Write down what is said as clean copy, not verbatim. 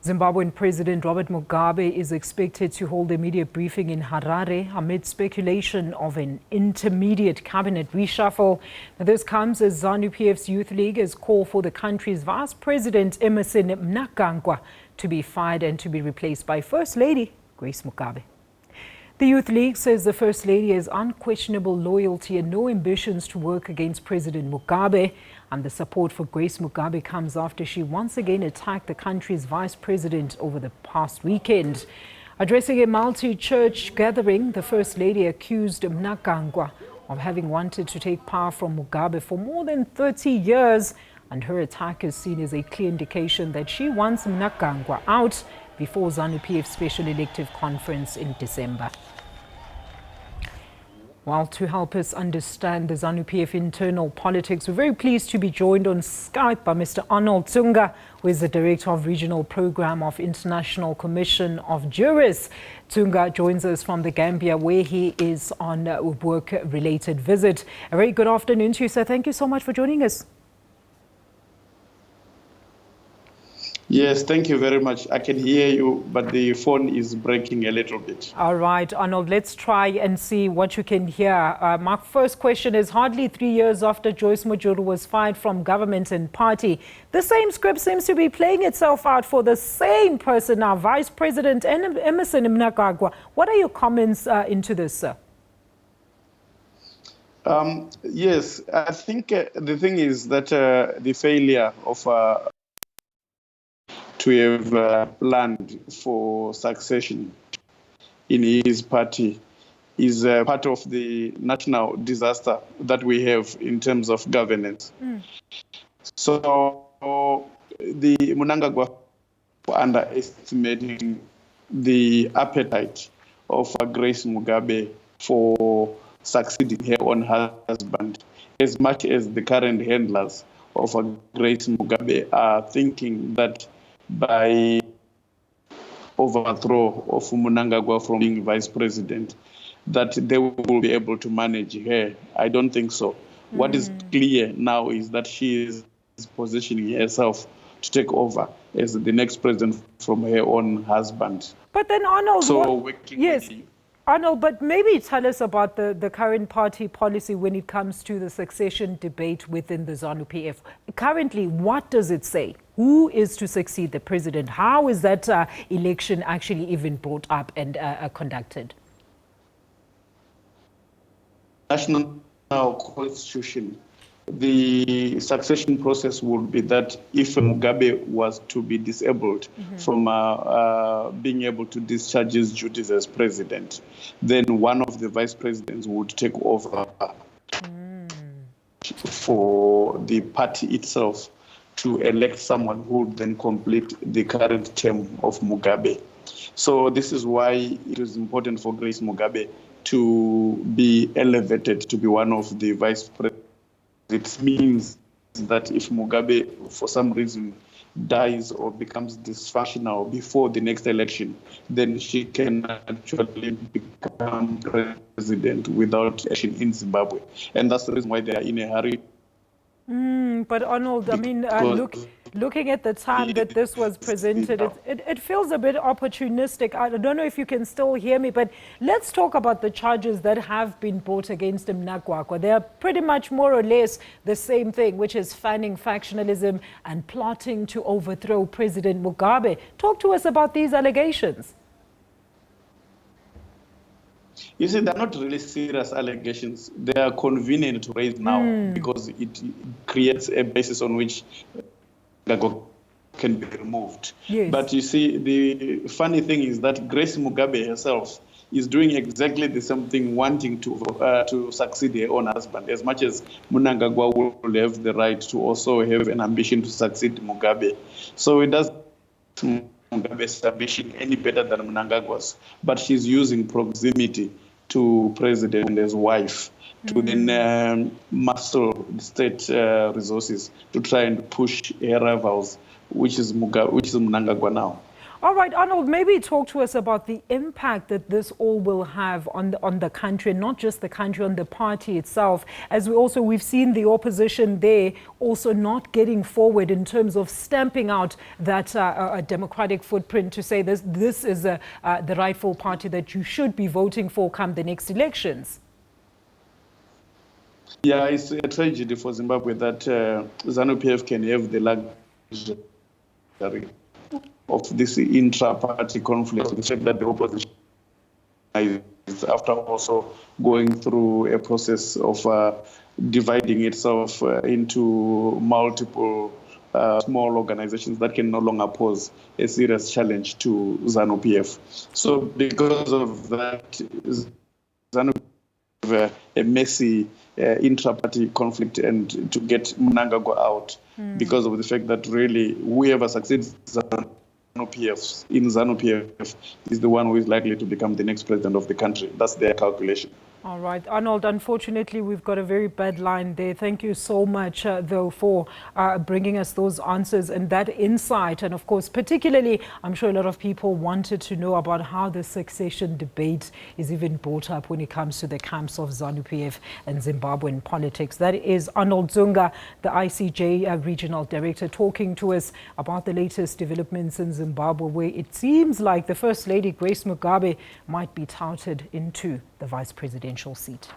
Zimbabwean President Robert Mugabe is expected to hold a media briefing in Harare amid speculation of an intermediate cabinet reshuffle. Now, this comes as ZANU-PF's youth league has called for the country's Vice President Emmerson Mnangagwa to be fired and to be replaced by First Lady Grace Mugabe. The Youth League says the First Lady has unquestionable loyalty and no ambitions to work against President Mugabe. And the support for Grace Mugabe comes after she once again attacked the country's Vice President over the past weekend. Addressing a multi-church gathering, the First Lady accused Mnangangwa of having wanted to take power from Mugabe for more than 30 years. And her attack is seen as a clear indication that she wants Mnangangwa out before ZANU-PF Special Elective Conference in December. Well, to help us understand the ZANU-PF internal politics, we're very pleased to be joined on Skype by Mr. Arnold Tsunga, who is the Director of Regional Program of International Commission of Jurists. Tsunga joins us from the Gambia, where he is on a work-related visit. A very good afternoon to you, sir. Thank you so much for joining us. Yes, thank you very much. I can hear you, but the phone is breaking a little bit. All right, Arnold, let's try and see what you can hear. My first question is, hardly 3 years after Joyce Mujuru was fired from government and party, the same script seems to be playing itself out for the same person now, Vice President Emmerson Mnangagwa. What are your comments into this, sir? Yes, I think the thing is that the failure of to have planned for succession in his party is part of the national disaster that we have in terms of governance. So the Mnangagwa underestimating the appetite of Grace Mugabe for succeeding her own husband, as much as the current handlers of Grace Mugabe are thinking that by overthrow of Mnangagwa from being vice president, that they will be able to manage her. I don't think so. What is clear now is that she is positioning herself to take over as the next president from her own husband. But then, Arnold, so yes, Arnold, but maybe tell us about the current party policy when it comes to the succession debate within the ZANU-PF. Currently, what does it say? Who is to succeed the president? How is that election actually even brought up and conducted? National constitution, the succession process would be that if Mugabe was to be disabled from being able to discharge his duties as president, then one of the vice presidents would take over for the party itself to elect someone who would then complete the current term of Mugabe. So this is why it is important for Grace Mugabe to be elevated to be one of the vice presidents. It means that if Mugabe, for some reason, dies or becomes dysfunctional before the next election, then she can actually become president without action in Zimbabwe. And that's the reason why they are in a hurry. But Arnold, I mean, looking at the time that this was presented, it feels a bit opportunistic. I don't know if you can still hear me, but let's talk about the charges that have been brought against Mnangagwa. They are pretty much more or less the same thing, which is fanning factionalism and plotting to overthrow President Mugabe. Talk to us about these allegations. You see, they're not really serious allegations. They are convenient to raise now because it creates a basis on which Mnangagwa can be removed. Yes. But you see, the funny thing is that Grace Mugabe herself is doing exactly the same thing, wanting to succeed her own husband, as much as Mnangagwa will have the right to also have an ambition to succeed Mugabe. So it doesn't Mugabe's ambition any better than Mnangagwa's, but she's using proximity to president and his wife to then muscle state resources to try and push her rivals, which is Mnangagwa now. All right, Arnold, maybe talk to us about the impact that this all will have on the country, and not just the country, on the party itself. As we've seen the opposition there also not getting forward in terms of stamping out that democratic footprint to say this is the rightful party that you should be voting for come the next elections. Yeah, it's a tragedy for Zimbabwe that ZANU-PF can have the luxury of this intra-party conflict, the fact that the opposition is, after also going through a process of dividing itself into multiple small organizations that can no longer pose a serious challenge to ZANU-PF. So because of that, ZANU-PF have a messy intra-party conflict, and to get Mnangagwa out because of the fact that really whoever succeeds ZANU-PF in ZANU-PF is the one who is likely to become the next president of the country. That's their calculation. All right, Arnold, unfortunately, we've got a very bad line there. Thank you so much, though, for bringing us those answers and that insight. And of course, particularly, I'm sure a lot of people wanted to know about how the succession debate is even brought up when it comes to the camps of ZANU-PF and Zimbabwean politics. That is Arnold Zunga, the ICJ regional director, talking to us about the latest developments in Zimbabwe, where it seems like the First Lady, Grace Mugabe, might be touted into the vice presidential seat.